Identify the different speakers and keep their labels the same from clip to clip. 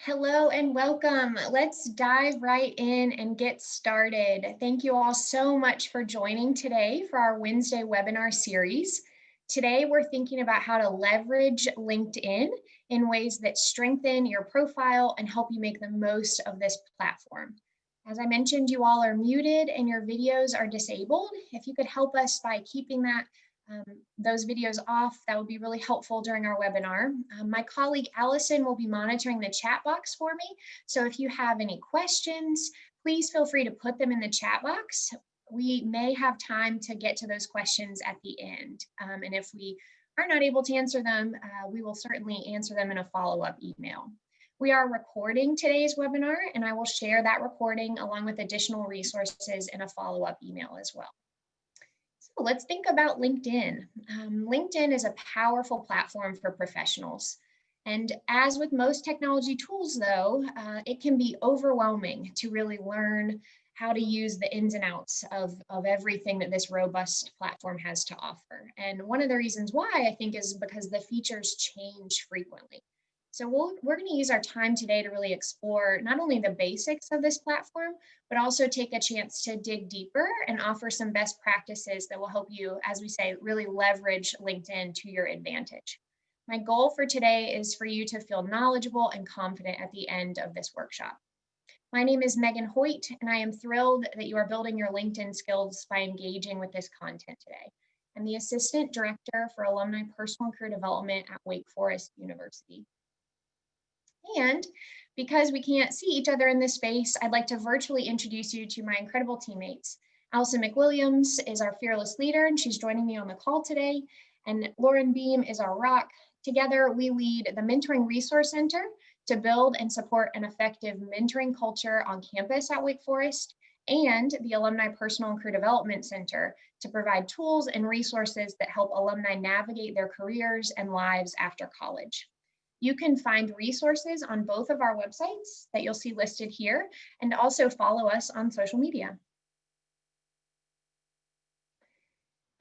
Speaker 1: Hello and welcome. Let's dive right in and get started. Thank you all so much for joining today for our Wednesday webinar series. Today, we're thinking about how to leverage LinkedIn in ways that strengthen your profile and help you make the most of this platform. As I mentioned, you all are muted and your videos are disabled. If you could help us by keeping um, those videos off, that would be really helpful during our webinar. My colleague Allison will be monitoring the chat box for me. So if you have any questions, please feel free to put them in the chat box. We may have time to get to those questions at the end. And if we are not able to answer them, we will certainly answer them in a follow-up email. We are recording today's webinar, and I will share that recording along with additional resources in a follow-up email as well. So let's think about LinkedIn. LinkedIn is a powerful platform for professionals. And as with most technology tools, though, it can be overwhelming to really learn how to use the ins and outs of everything that this robust platform has to offer. And one of the reasons why I think is because the features change frequently. So we're going to use our time today to really explore not only the basics of this platform, but also take a chance to dig deeper and offer some best practices that will help you, as we say, really leverage LinkedIn to your advantage. My goal for today is for you to feel knowledgeable and confident at the end of this workshop. My name is Megan Hoyt, and I am thrilled that you are building your LinkedIn skills by engaging with this content today. I'm the Assistant Director for Alumni Personal and Career Development at Wake Forest University. And because we can't see each other in this space, I'd like to virtually introduce you to my incredible teammates. Allison McWilliams is our fearless leader, and she's joining me on the call today. And Lauren Beam is our rock. Together, we lead the Mentoring Resource Center to build and support an effective mentoring culture on campus at Wake Forest, and the Alumni Personal and Career Development Center to provide tools and resources that help alumni navigate their careers and lives after college. You can find resources on both of our websites that you'll see listed here, and also follow us on social media.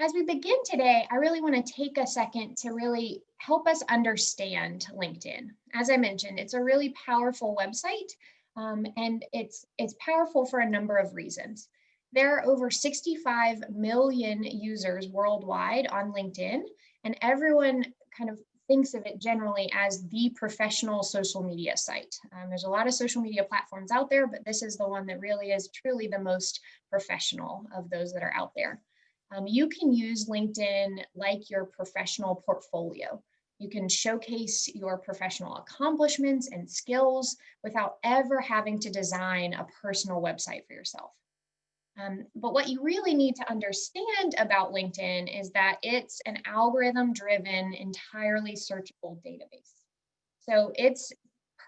Speaker 1: As we begin today, I really want to take a second to really help us understand LinkedIn. As I mentioned, it's a really powerful website, and it's powerful for a number of reasons. There are over 65 million users worldwide on LinkedIn, and everyone kind of thinks of it generally as the professional social media site. There's a lot of social media platforms out there, but this is the one that really is truly the most professional of those that are out there. You can use LinkedIn like your professional portfolio. You can showcase your professional accomplishments and skills without ever having to design a personal website for yourself. But what you really need to understand about LinkedIn is that it's an algorithm-driven, entirely searchable database. So its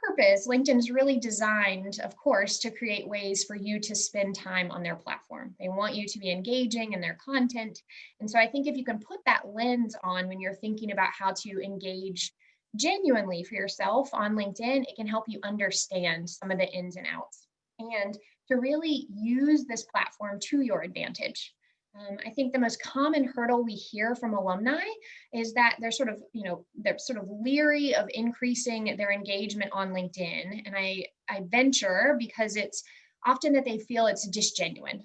Speaker 1: purpose, LinkedIn is really designed, of course, to create ways for you to spend time on their platform. They want you to be engaging in their content. And so I think if you can put that lens on when you're thinking about how to engage genuinely for yourself on LinkedIn, it can help you understand some of the ins and outs and to really use this platform to your advantage. I think the most common hurdle we hear from alumni is that they're sort of leery of increasing their engagement on LinkedIn. And I venture because it's often that they feel it's disgenuine,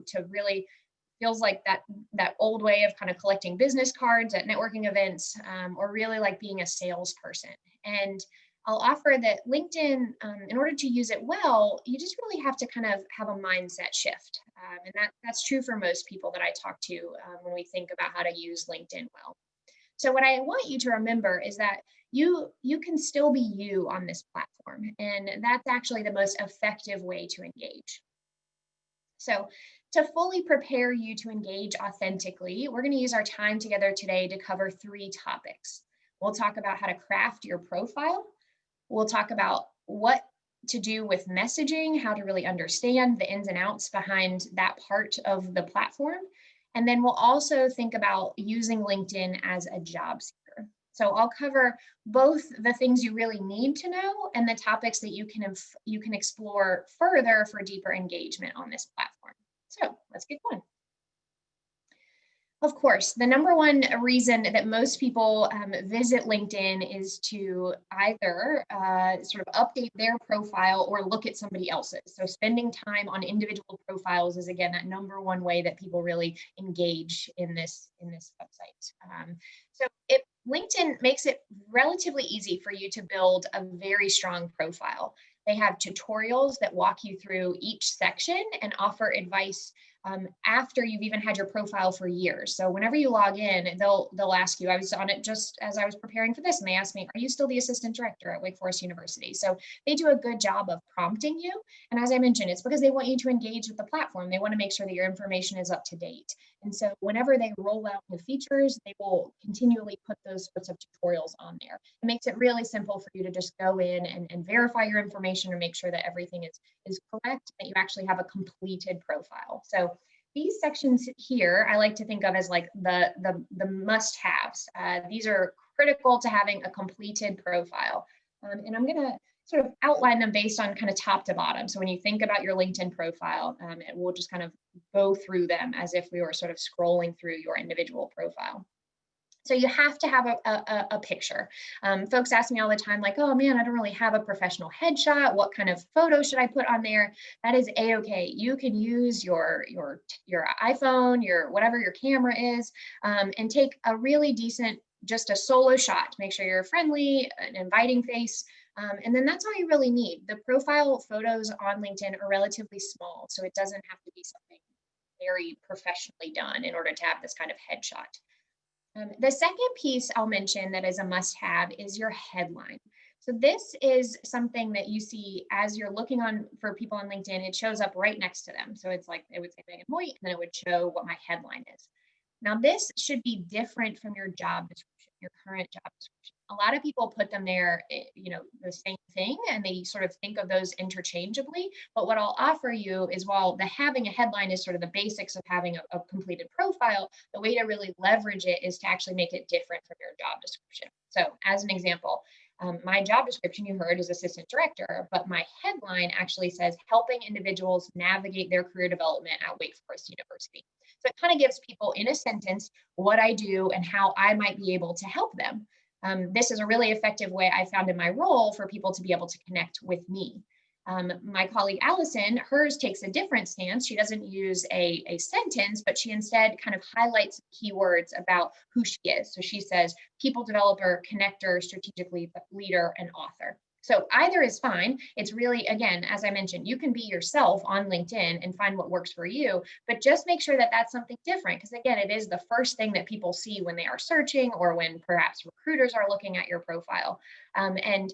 Speaker 1: to really feels like that old way of kind of collecting business cards at networking events, or really like being a salesperson. And I'll offer that LinkedIn, in order to use it well, you just really have to kind of have a mindset shift. And that's true for most people that I talk to when we think about how to use LinkedIn well. So what I want you to remember is that you can still be you on this platform. And that's actually the most effective way to engage. So to fully prepare you to engage authentically, we're going to use our time together today to cover 3 topics. We'll talk about how to craft your profile. We'll talk about what to do with messaging, how to really understand the ins and outs behind that part of the platform. And then we'll also think about using LinkedIn as a job seeker. So I'll cover both the things you really need to know and the topics that you can explore further for deeper engagement on this platform. So let's get going. Of course, the number one reason that most people visit LinkedIn is to either sort of update their profile or look at somebody else's. So spending time on individual profiles is again that number one way that people really engage in this website. So LinkedIn makes it relatively easy for you to build a very strong profile. They have tutorials that walk you through each section and offer advice after you've even had your profile for years. So whenever you log in, they'll ask you. I was on it just as I was preparing for this, and they asked me, "Are you still the assistant director at Wake Forest University?" So they do a good job of prompting you. And as I mentioned, it's because they want you to engage with the platform. They want to make sure that your information is up to date. And so whenever they roll out new features, they will continually put those sorts of tutorials on there. It makes it really simple for you to just go in and verify your information and make sure that everything is correct, that you actually have a completed profile. So these sections here, I like to think of as like the must-haves. These are critical to having a completed profile. And I'm gonna sort of outline them based on kind of top to bottom. So when you think about your LinkedIn profile, we'll just kind of go through them as if we were sort of scrolling through your individual profile. So you have to have a picture. Folks ask me all the time, like, "Oh man, I don't really have a professional headshot. What kind of photo should I put on there?" That is a-okay. You can use your iPhone, your whatever your camera is, and take a really decent, just a solo shot. Make sure you're friendly, an inviting face. And then that's all you really need. The profile photos on LinkedIn are relatively small, so it doesn't have to be something very professionally done in order to have this kind of headshot. The second piece I'll mention that is a must-have is your headline. So this is something that you see as you're looking on for people on LinkedIn. It shows up right next to them. So it's like it would say Megan Hoyt, and then it would show what my headline is. Now this should be different from your job description, your current job description. A lot of people put them there, the same thing, and they sort of think of those interchangeably. But what I'll offer you is while the having a headline is sort of the basics of having a completed profile, the way to really leverage it is to actually make it different from your job description. So as an example, my job description you heard is assistant director, but my headline actually says helping individuals navigate their career development at Wake Forest University. So it kind of gives people in a sentence what I do and how I might be able to help them. This is a really effective way I found in my role for people to be able to connect with me. My colleague Allison, hers takes a different stance. She doesn't use a sentence, but she instead kind of highlights keywords about who she is. So she says people developer, connector, strategic leader, and author. So either is fine. It's really, again, as I mentioned, you can be yourself on LinkedIn and find what works for you, but just make sure that that's something different. Because again, it is the first thing that people see when they are searching or when perhaps recruiters are looking at your profile. And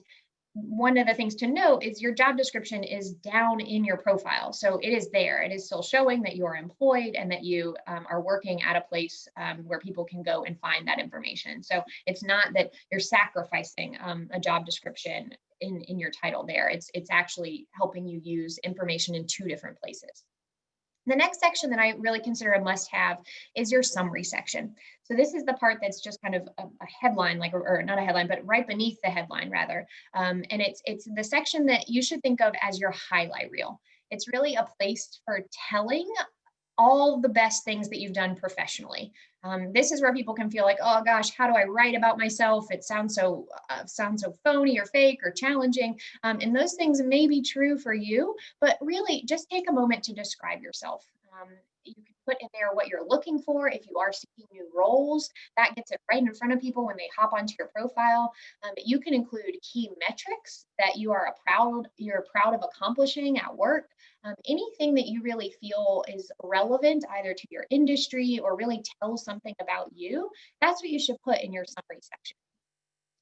Speaker 1: one of the things to note is your job description is down in your profile. So it is there. It is still showing that you are employed and that you are working at a place where people can go and find that information. So it's not that you're sacrificing a job description in your title there. It's actually helping you use information in two different places. The next section that I really consider a must-have is your summary section. So this is the part that's just kind of a headline, like, or not a headline, but right beneath the headline rather. And it's the section that you should think of as your highlight reel. It's really a place for telling all the best things that you've done professionally. This is where people can feel like, oh gosh, how do I write about myself? It sounds so phony or fake or challenging. And those things may be true for you, but really just take a moment to describe yourself. You can put in there what you're looking for if you are seeking new roles. That gets it right in front of people when they hop onto your profile. You can include key metrics that you're proud of accomplishing at work. Anything that you really feel is relevant either to your industry or really tells something about you, that's what you should put in your summary section.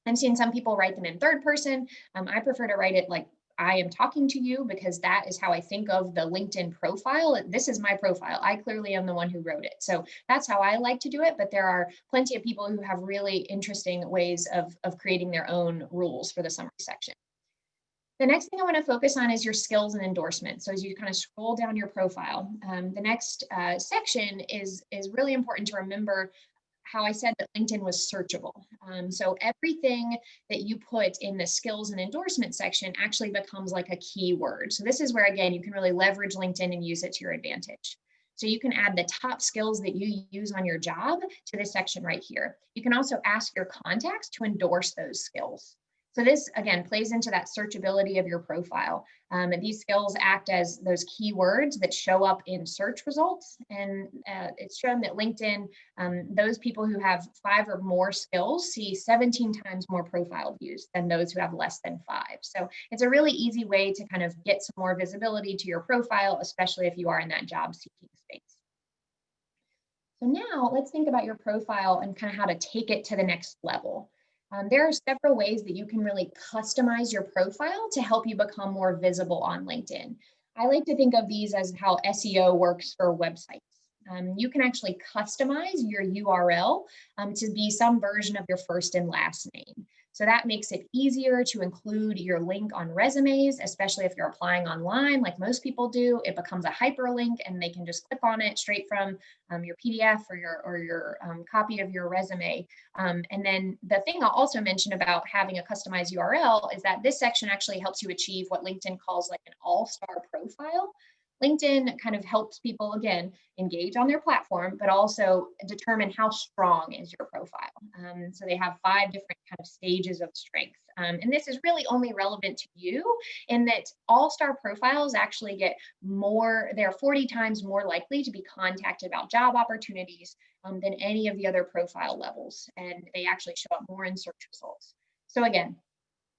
Speaker 1: I've seen some people write them in third person. I prefer to write it like I am talking to you because that is how I think of the LinkedIn profile. This is my profile. I clearly am the one who wrote it. So that's how I like to do it. But there are plenty of people who have really interesting ways of creating their own rules for the summary section. The next thing I want to focus on is your skills and endorsements. So as you kind of scroll down your profile, the next section is really important to remember how I said that LinkedIn was searchable. So everything that you put in the skills and endorsement section actually becomes like a keyword. So this is where, again, you can really leverage LinkedIn and use it to your advantage. So you can add the top skills that you use on your job to this section right here. You can also ask your contacts to endorse those skills. So this, again, plays into that searchability of your profile. These skills act as those keywords that show up in search results. And it's shown that LinkedIn, those people who have 5 or more skills see 17 times more profile views than those who have less than 5. So it's a really easy way to kind of get some more visibility to your profile, especially if you are in that job seeking space. So now let's think about your profile and kind of how to take it to the next level. There are several ways that you can really customize your profile to help you become more visible on LinkedIn. I like to think of these as how SEO works for websites. You can actually customize your URL to be some version of your first and last name. So that makes it easier to include your link on resumes, especially if you're applying online, like most people do. It becomes a hyperlink and they can just click on it straight from your PDF or your copy of your resume. And then the thing I'll also mention about having a customized URL is that this section actually helps you achieve what LinkedIn calls like an all-star profile. LinkedIn kind of helps people, again, engage on their platform, but also determine how strong is your profile. So they have 5 different kind of stages of strength. And this is really only relevant to you in that all-star profiles actually get more, they're 40 times more likely to be contacted about job opportunities than any of the other profile levels. And they actually show up more in search results. So again,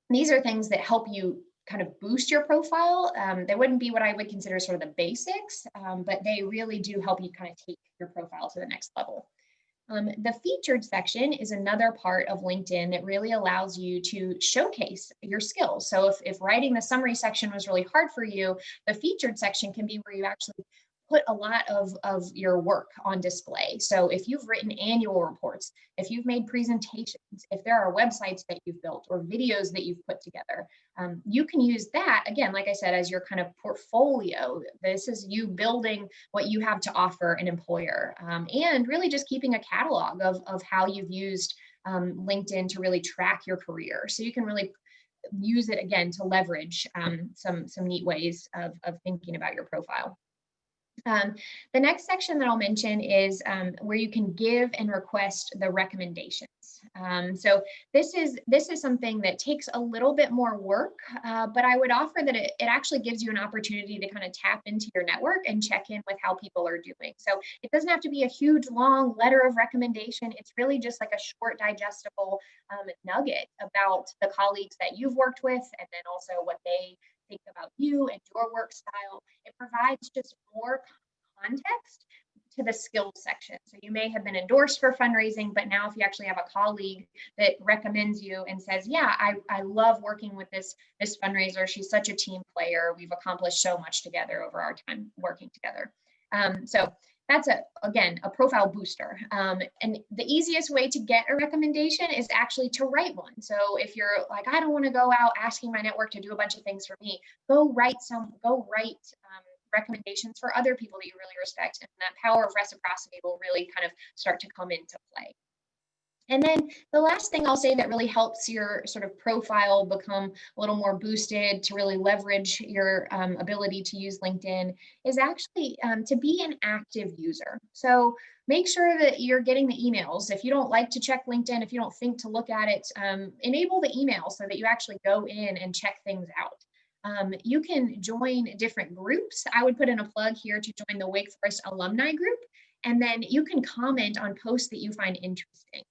Speaker 1: these are things that help you kind of boost your profile. They wouldn't be what I would consider sort of the basics, but they really do help you kind of take your profile to the next level. The featured section is another part of LinkedIn that really allows you to showcase your skills. So if writing the summary section was really hard for you, the featured section can be where you actually put a lot of your work on display. So if you've written annual reports, if you've made presentations, if there are websites that you've built or videos that you've put together, you can use that, again, like I said, as your kind of portfolio. This is you building what you have to offer an employer, and really just keeping a catalog of how you've used LinkedIn to really track your career. So you can really use it again to leverage some neat ways of thinking about your profile. The next section that I'll mention is where you can give and request the recommendations. So this is something that takes a little bit more work, but I would offer that it actually gives you an opportunity to kind of tap into your network and check in with how people are doing. So it doesn't have to be a huge, long letter of recommendation. It's really just like a short, digestible nugget about the colleagues that you've worked with, and then also what they think about you and your work style. It provides just more context to the skills section. So you may have been endorsed for fundraising, but now if you actually have a colleague that recommends you and says, yeah, I love working with this fundraiser. She's such a team player. We've accomplished so much together over our time working together. So that's again, a profile booster. And the easiest way to get a recommendation is actually to write one. So if you're like, I don't want to go out asking my network to do a bunch of things for me, go write recommendations for other people that you really respect. And that power of reciprocity will really kind of start to come into play. And then the last thing I'll say that really helps your sort of profile become a little more boosted to really leverage your ability to use LinkedIn is actually to be an active user. So make sure that you're getting the emails. If you don't like to check LinkedIn, if you don't think to look at it, enable the email so that you actually go in and check things out. You can join different groups. I would put in a plug here to join the Wake Forest alumni group, and then you can comment on posts that you find interesting.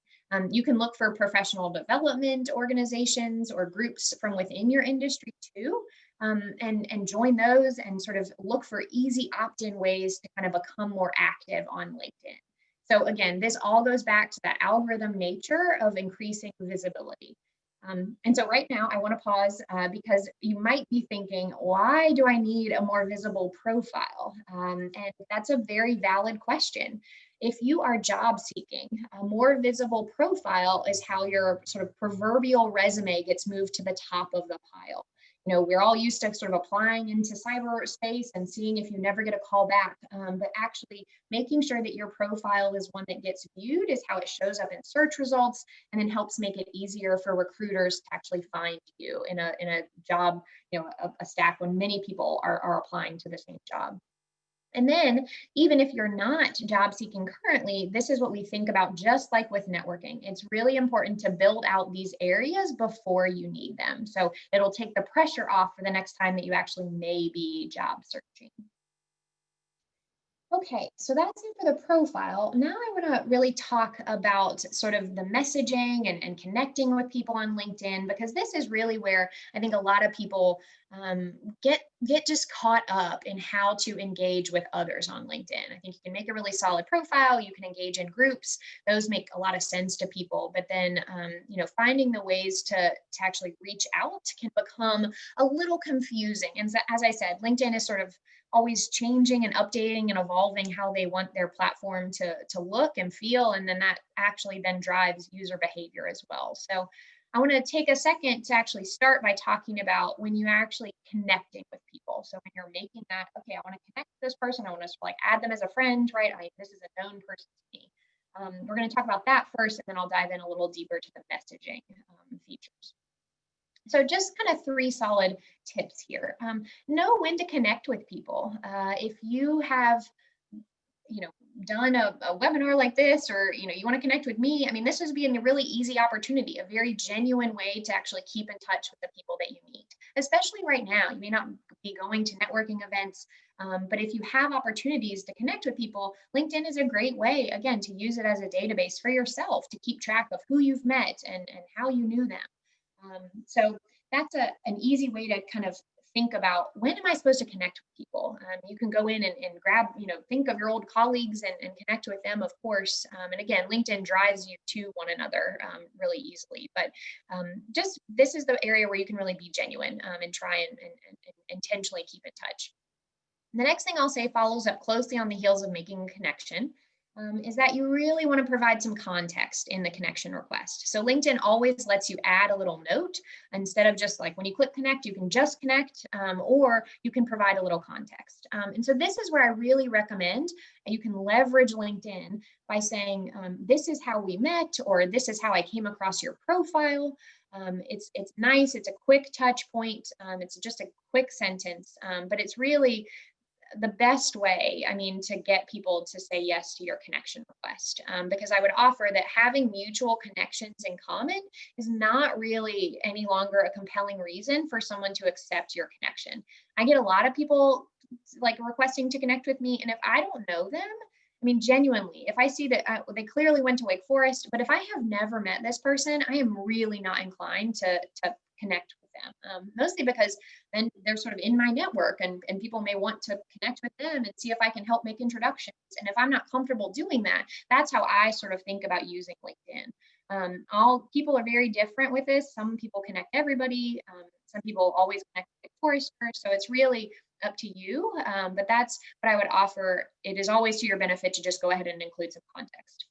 Speaker 1: You can look for professional development organizations or groups from within your industry too, and join those and sort of look for easy opt-in ways to kind of become more active on LinkedIn. So again, this all goes back to that algorithm nature of increasing visibility. And so right now I want to pause because you might be thinking, why do I need a more visible profile? And that's a very valid question. If you are job seeking, a more visible profile is how your sort of proverbial resume gets moved to the top of the pile. You know, we're all used to sort of applying into cyberspace and seeing if you never get a call back, but actually making sure that your profile is one that gets viewed is how it shows up in search results, and then helps make it easier for recruiters to actually find you in a job, you know, a stack when many people are applying to the same job. And then, even if you're not job seeking currently, this is what we think about just like with networking. It's really important to build out these areas before you need them. So it'll take the pressure off for the next time that you actually may be job searching. Okay, so that's it for the profile. Now I want to really talk about sort of the messaging and connecting with people on LinkedIn, because this is really where I think a lot of people get just caught up in how to engage with others on LinkedIn. I think you can make a really solid profile, you can engage in groups; those make a lot of sense to people. But then, finding the ways to actually reach out can become a little confusing. And as I said, LinkedIn is sort of always changing and updating and evolving how they want their platform to look and feel, and then that actually then drives user behavior as well. So I want to take a second to actually start by talking about when you're actually connecting with people. So when you're making that, okay, I want to connect with this person, I want to like add them as a friend, right? This is a known person to me. We're going to talk about that first, and then I'll dive in a little deeper to the messaging features. So just kind of three solid tips here. Know when to connect with people. If you have, you know, done a webinar like this, or, you want to connect with me, I mean, this is being a really easy opportunity, a very genuine way to actually keep in touch with the people that you meet, especially right now. You may not be going to networking events, but if you have opportunities to connect with people, LinkedIn is a great way, again, to use it as a database for yourself to keep track of who you've met and how you knew them. So that's an easy way to kind of think about, when am I supposed to connect with people? You can go in and grab, think of your old colleagues and connect with them, of course. And again, LinkedIn drives you to one another really easily. But just this is the area where you can really be genuine and try and intentionally keep in touch. The next thing I'll say follows up closely on the heels of making a connection, is that you really want to provide some context in the connection request. So LinkedIn always lets you add a little note instead of just like when you click connect, you can just connect, or you can provide a little context. And so this is where I really recommend you can leverage LinkedIn by saying, this is how we met, or this is how I came across your profile. It's nice. It's a quick touch point. It's just a quick sentence, but it's really the best way, I mean, to get people to say yes to your connection request. Because I would offer that having mutual connections in common is not really any longer a compelling reason for someone to accept your connection. I get a lot of people like requesting to connect with me, and if I don't know them, I mean, genuinely, if I see that they clearly went to Wake Forest, but if I have never met this person, I am really not inclined to connect with them. Mostly because then they're sort of in my network, and people may want to connect with them and see if I can help make introductions. And if I'm not comfortable doing that, that's how I sort of think about using LinkedIn. All people are very different with this. Some people connect everybody. Some people always connect with Foresters. So it's really up to you. But that's what I would offer. It is always to your benefit to just go ahead and include some context.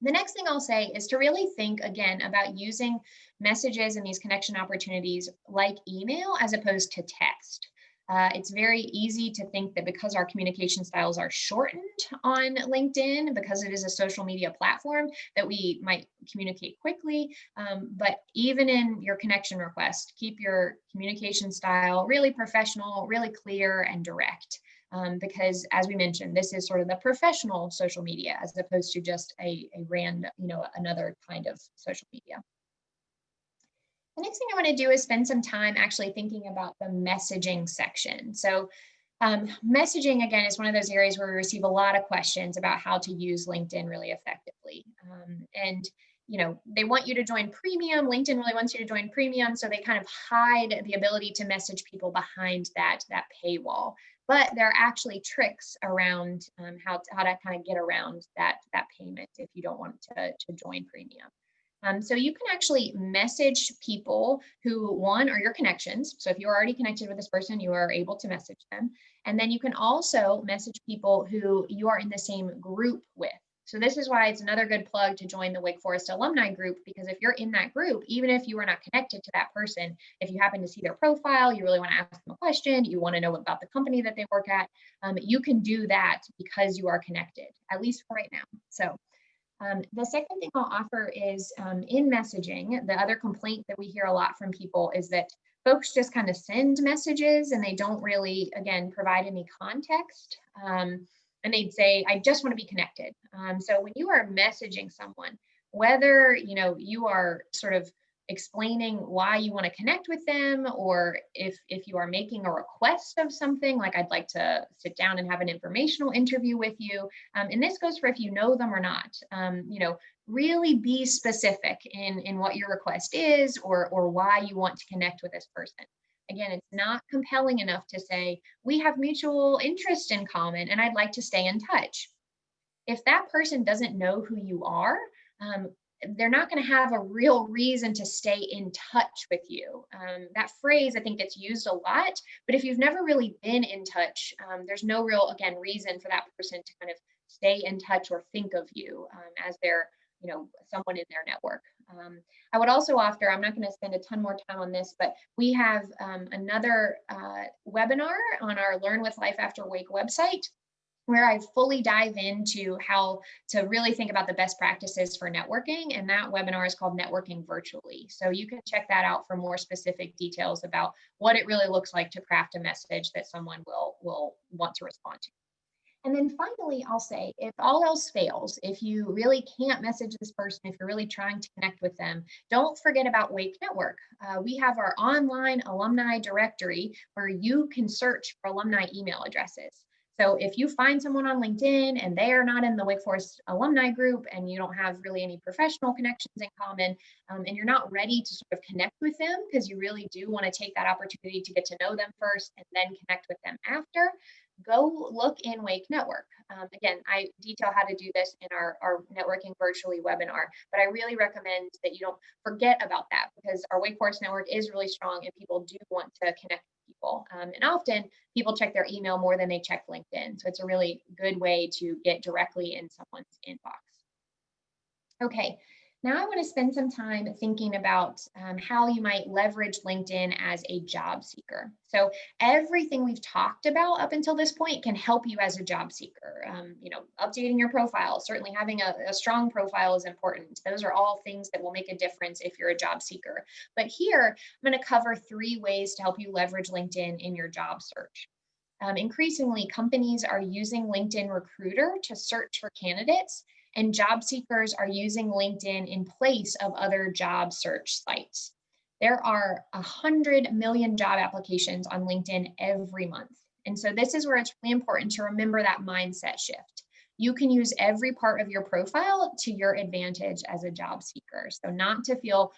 Speaker 1: The next thing I'll say is to really think again about using messages and these connection opportunities like email as opposed to text. It's very easy to think that because our communication styles are shortened on LinkedIn, because it is a social media platform, that we might communicate quickly. But even in your connection request, keep your communication style really professional, really clear and direct. Because as we mentioned, this is sort of the professional social media as opposed to just a random, another kind of social media. The next thing I want to do is spend some time actually thinking about the messaging section. So messaging, again, is one of those areas where we receive a lot of questions about how to use LinkedIn really effectively. And they want you to join premium. LinkedIn really wants you to join premium. So they kind of hide the ability to message people behind that paywall. But there are actually tricks around how to kind of get around that payment if you don't want to join premium. So you can actually message people who, one, are your connections. So if you're already connected with this person, you are able to message them. And then you can also message people who you are in the same group with. So this is why it's another good plug to join the Wake Forest alumni group, because if you're in that group, even if you are not connected to that person, if you happen to see their profile, you really want to ask them a question, you want to know about the company that they work at, you can do that because you are connected, at least for right now. So the second thing I'll offer is in messaging, the other complaint that we hear a lot from people is that folks just kind of send messages and they don't really, again, provide any context. And they'd say, I just want to be connected. So when you are messaging someone, whether you are sort of explaining why you want to connect with them, or if you are making a request of something like, I'd like to sit down and have an informational interview with you, and this goes for if you know them or not, really be specific in what your request is, or why you want to connect with this person. Again, it's not compelling enough to say, we have mutual interest in common and I'd like to stay in touch. If that person doesn't know who you are, um, they're not going to have a real reason to stay in touch with you. That phrase, I think, gets used a lot, but if you've never really been in touch, there's no real, again, reason for that person to kind of stay in touch or think of you as their, someone in their network. I would also offer, I'm not going to spend a ton more time on this, but we have another webinar on our Learn with Life After Wake website, where I fully dive into how to really think about the best practices for networking. And that webinar is called Networking Virtually. So you can check that out for more specific details about what it really looks like to craft a message that someone will want to respond to. And then finally, I'll say, if all else fails, if you really can't message this person, if you're really trying to connect with them, don't forget about Wake Network. We have our online alumni directory where you can search for alumni email addresses. So if you find someone on LinkedIn and they are not in the Wake Forest alumni group and you don't have really any professional connections in common, and you're not ready to sort of connect with them because you really do want to take that opportunity to get to know them first and then connect with them after, go look in Wake Network. Again, I detail how to do this in our Networking Virtually webinar, but I really recommend that you don't forget about that, because our Wake Forest network is really strong and people do want to connect with people. And often people check their email more than they check LinkedIn. So it's a really good way to get directly in someone's inbox. Okay, now I want to spend some time thinking about how you might leverage LinkedIn as a job seeker. So everything we've talked about up until this point can help you as a job seeker. Updating your profile, certainly having a strong profile is important. Those are all things that will make a difference if you're a job seeker. But here, I'm going to cover 3 ways to help you leverage LinkedIn in your job search. Increasingly, companies are using LinkedIn Recruiter to search for candidates, and job seekers are using LinkedIn in place of other job search sites. There are 100 million job applications on LinkedIn every month. And so this is where it's really important to remember that mindset shift. You can use every part of your profile to your advantage as a job seeker. So not to feel,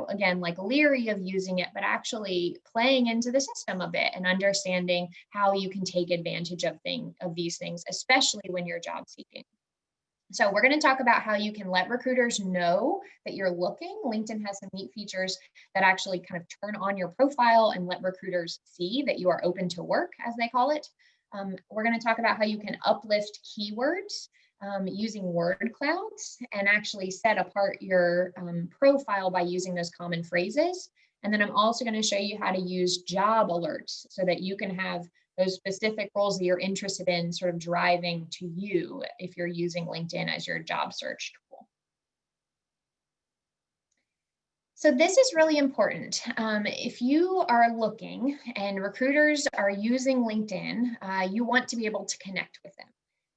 Speaker 1: again, like leery of using it, but actually playing into the system a bit and understanding how you can take advantage of these things, especially when you're job seeking. So we're going to talk about how you can let recruiters know that you're looking. LinkedIn has some neat features that actually kind of turn on your profile and let recruiters see that you are open to work, as they call it. We're going to talk about how you can uplift keywords using word clouds and actually set apart your profile by using those common phrases. And then I'm also going to show you how to use job alerts so that you can have those specific roles that you're interested in sort of driving to you if you're using LinkedIn as your job search tool. So this is really important. If you are looking and recruiters are using LinkedIn, you want to be able to connect with them.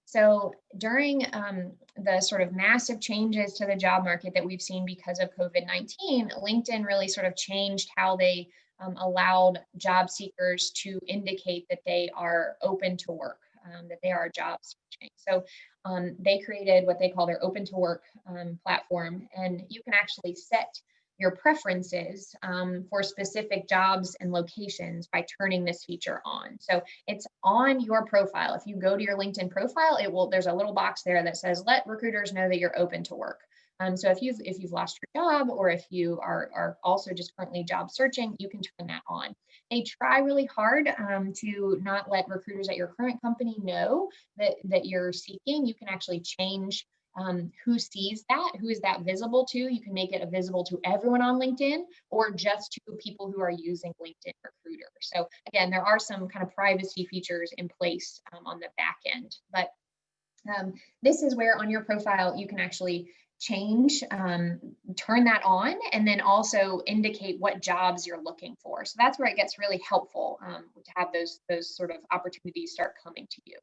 Speaker 1: So during the sort of massive changes to the job market that we've seen because of COVID-19, LinkedIn really sort of changed how they allowed job seekers to indicate that they are open to work, that they are job searching. So they created what they call their open to work platform, and you can actually set your preferences for specific jobs and locations by turning this feature on. So it's on your profile. If you go to your LinkedIn profile, there's a little box there that says, let recruiters know that you're open to work. So if you've lost your job, or if you are also just currently job searching, you can turn that on. They try really hard to not let recruiters at your current company know that you're seeking. You can actually change who sees that, who is that visible to. You can make it visible to everyone on LinkedIn or just to people who are using LinkedIn Recruiter. So again, there are some kind of privacy features in place on the back end, but This is where on your profile you can actually change, turn that on, and then also indicate what jobs you're looking for. So that's where it gets really helpful to have those sort of opportunities start coming to you.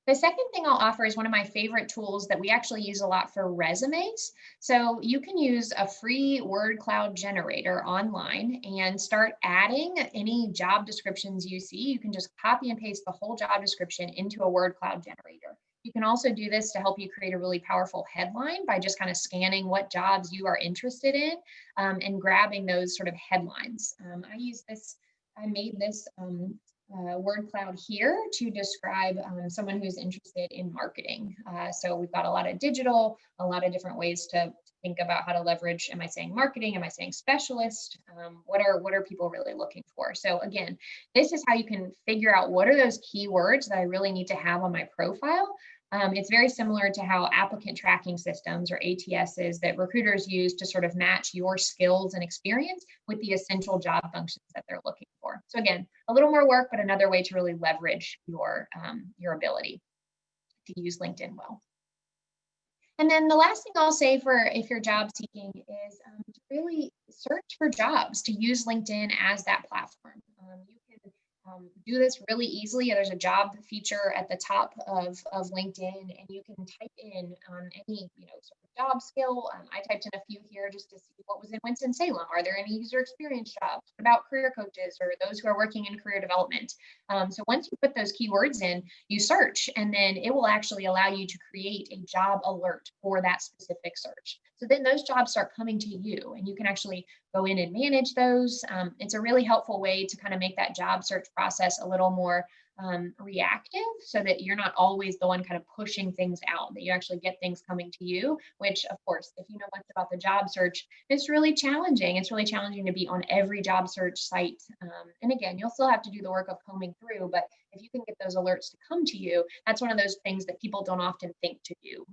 Speaker 1: The second thing I'll offer is one of my favorite tools that we actually use a lot for resumes. So you can use a free word cloud generator online and start adding any job descriptions you see. You can just copy and paste the whole job description into a word cloud generator. You can also do this to help you create a really powerful headline by just kind of scanning what jobs you are interested in and grabbing those sort of headlines. I made this word cloud here to describe someone who's interested in marketing. So we've got a lot of digital, a lot of different ways to think about how to leverage. Am I saying marketing? Am I saying specialist? What are people really looking for? So again, this is how you can figure out what are those keywords that I really need to have on my profile. It's very similar to how applicant tracking systems or ATSs that recruiters use to sort of match your skills and experience with the essential job functions that they're looking for. So again, a little more work, but another way to really leverage your ability to use LinkedIn well. And then the last thing I'll say for if you're job seeking is to really search for jobs, to use LinkedIn as that platform. You can do this really easily. There's a job feature at the top of LinkedIn, and you can type in any sort of job skill. I typed in a few here just to see what was in Winston-Salem. Are there any user experience jobs? What about career coaches or those who are working in career development? So once you put those keywords in, you search, and then it will actually allow you to create a job alert for that specific search. So then those jobs start coming to you, and you can actually go in and manage those. It's a really helpful way to kind of make that job search process a little more reactive, so that you're not always the one kind of pushing things out, that you actually get things coming to you, which of course, if you know much about the job search, it's really challenging. It's really challenging to be on every job search site. And again, you'll still have to do the work of combing through, but if you can get those alerts to come to you, that's one of those things that people don't often think to do.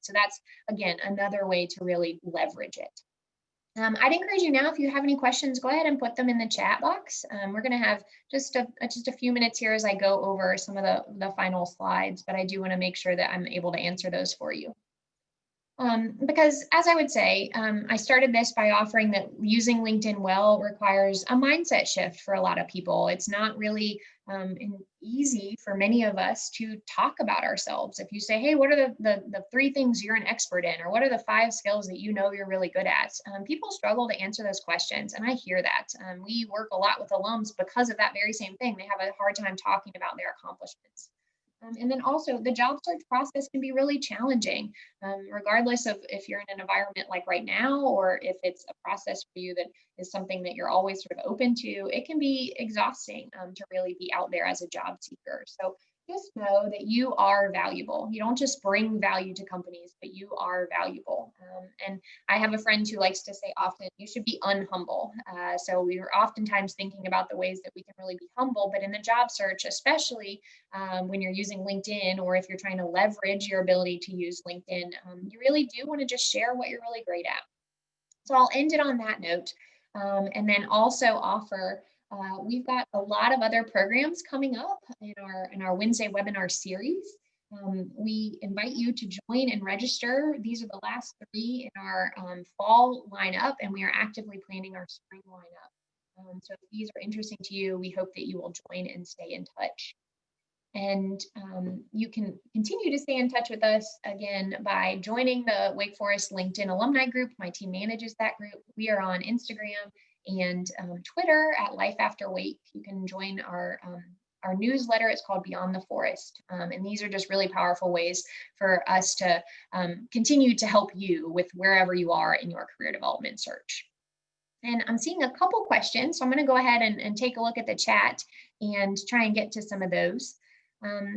Speaker 1: So that's, again, another way to really leverage it. I'd encourage you now, if you have any questions, go ahead and put them in the chat box. We're going to have just a few minutes here as I go over some of the final slides, but I do want to make sure that I'm able to answer those for you. Because as I would say, I started this by offering that using LinkedIn well requires a mindset shift for a lot of people. It's not really easy for many of us to talk about ourselves. If you say, hey, what are the 3 things you're an expert in, or what are the 5 skills that you know you're really good at? People struggle to answer those questions, and I hear that. We work a lot with alums because of that very same thing. They have a hard time talking about their accomplishments. And then also the job search process can be really challenging, regardless of if you're in an environment like right now, or if it's a process for you that is something that you're always sort of open to. It can be exhausting to really be out there as a job seeker. So just know that you are valuable. You don't just bring value to companies, but you are valuable. And I have a friend who likes to say often, you should be unhumble. So we are oftentimes thinking about the ways that we can really be humble, but in the job search, especially when you're using LinkedIn, or if you're trying to leverage your ability to use LinkedIn, you really do want to just share what you're really great at. So I'll end it on that note, and then also offer, we've got a lot of other programs coming up in our Wednesday webinar series. We invite you to join and register. These are the last 3 in our fall lineup, and we are actively planning our spring lineup. So if these are interesting to you, we hope that you will join and stay in touch. And you can continue to stay in touch with us, again, by joining the Wake Forest LinkedIn alumni group. My team manages that group. We are on Instagram and Twitter at Life After Wake. You can join our newsletter. It's called Beyond the Forest. And these are just really powerful ways for us to continue to help you with wherever you are in your career development search. And I'm seeing a couple questions, so I'm going to go ahead and take a look at the chat and try and get to some of those.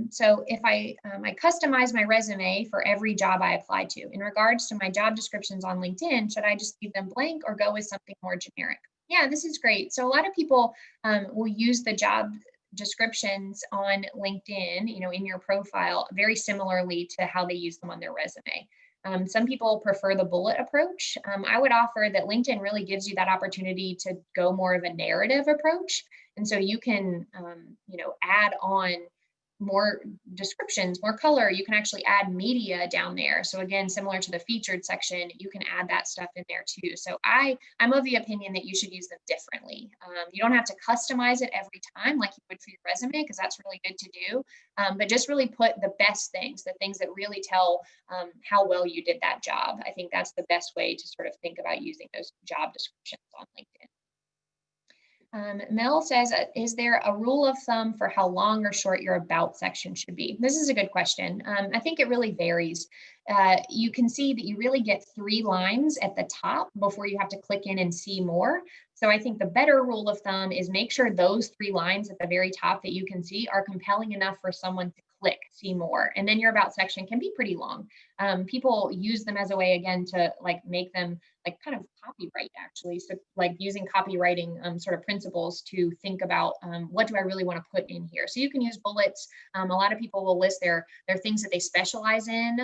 Speaker 1: So if I customize my resume for every job I apply to, in regards to my job descriptions on LinkedIn, should I just leave them blank or go with something more generic? Yeah, this is great. So a lot of people will use the job descriptions on LinkedIn, in your profile, very similarly to how they use them on their resume. Some people prefer the bullet approach. I would offer that LinkedIn really gives you that opportunity to go more of a narrative approach. And so you can, add on more descriptions, more color. You can actually add media down there. So again, similar to the featured section, you can add that stuff in there too. So I'm of the opinion that you should use them differently. You don't have to customize it every time like you would for your resume, because that's really good to do. But just really put the best things, the things that really tell how well you did that job. I think that's the best way to sort of think about using those job descriptions on LinkedIn. Mel says, is there a rule of thumb for how long or short your about section should be? This is a good question. I think it really varies. You can see that you really get 3 lines at the top before you have to click in and see more. So I think the better rule of thumb is make sure those 3 lines at the very top that you can see are compelling enough for someone to click see more. And then your about section can be pretty long. People use them as a way, again, to like make them like kind of copyright, actually. So like using copywriting sort of principles to think about what do I really want to put in here. So you can use bullets. A lot of people will list their things that they specialize in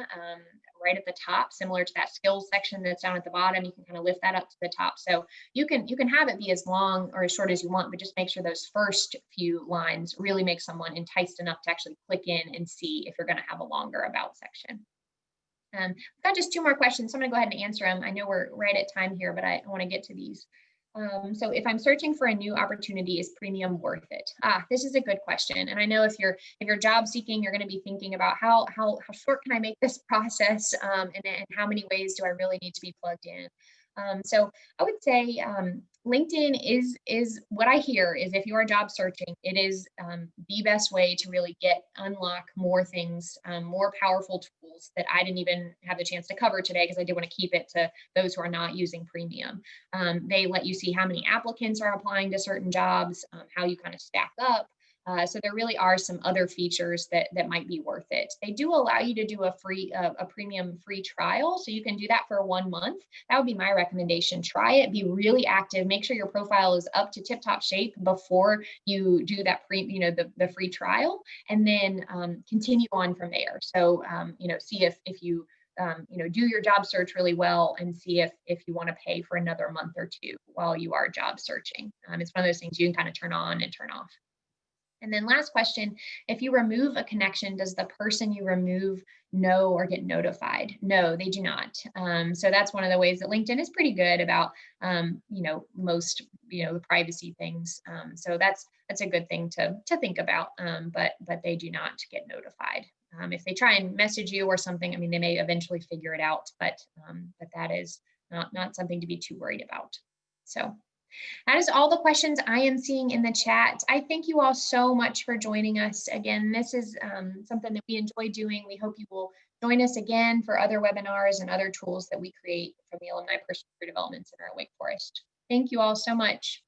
Speaker 1: right at the top, similar to that skills section that's down at the bottom. You can kind of lift that up to the top. So you can have it be as long or as short as you want, but just make sure those first few lines really make someone enticed enough to actually click in and see if you're going to have a longer about section. I've got just 2 more questions, so I'm going to go ahead and answer them. I know we're right at time here, but I want to get to these. So if I'm searching for a new opportunity, is premium worth it? This is a good question. And I know if you're job seeking, you're going to be thinking about how short can I make this process, and how many ways do I really need to be plugged in? So I would say LinkedIn is what I hear is, if you are job searching, it is the best way to really unlock more things, more powerful tools that I didn't even have the chance to cover today, because I did want to keep it to those who are not using premium. They let you see how many applicants are applying to certain jobs, how you kind of stack up. So there really are some other features that might be worth it. They do allow you to do a premium free trial, so you can do that for 1 month. That would be my recommendation. Try it, be really active, make sure your profile is up to tip-top shape before you do that the free trial, and then continue on from there. So see if you do your job search really well, and see if you want to pay for another month or 2 while you are job searching. It's one of those things you can kind of turn on and turn off. And then last question, if you remove a connection, does the person you remove know or get notified? No, they do not. So that's one of the ways that LinkedIn is pretty good about, most, the privacy things. So that's a good thing to think about, but they do not get notified. If they try and message you or something, I mean, they may eventually figure it out, but that is not something to be too worried about. So that is all the questions I am seeing in the chat. I thank you all so much for joining us. Again, this is something that we enjoy doing. We hope you will join us again for other webinars and other tools that we create from the Alumni Personal Career Development Center at Wake Forest. Thank you all so much.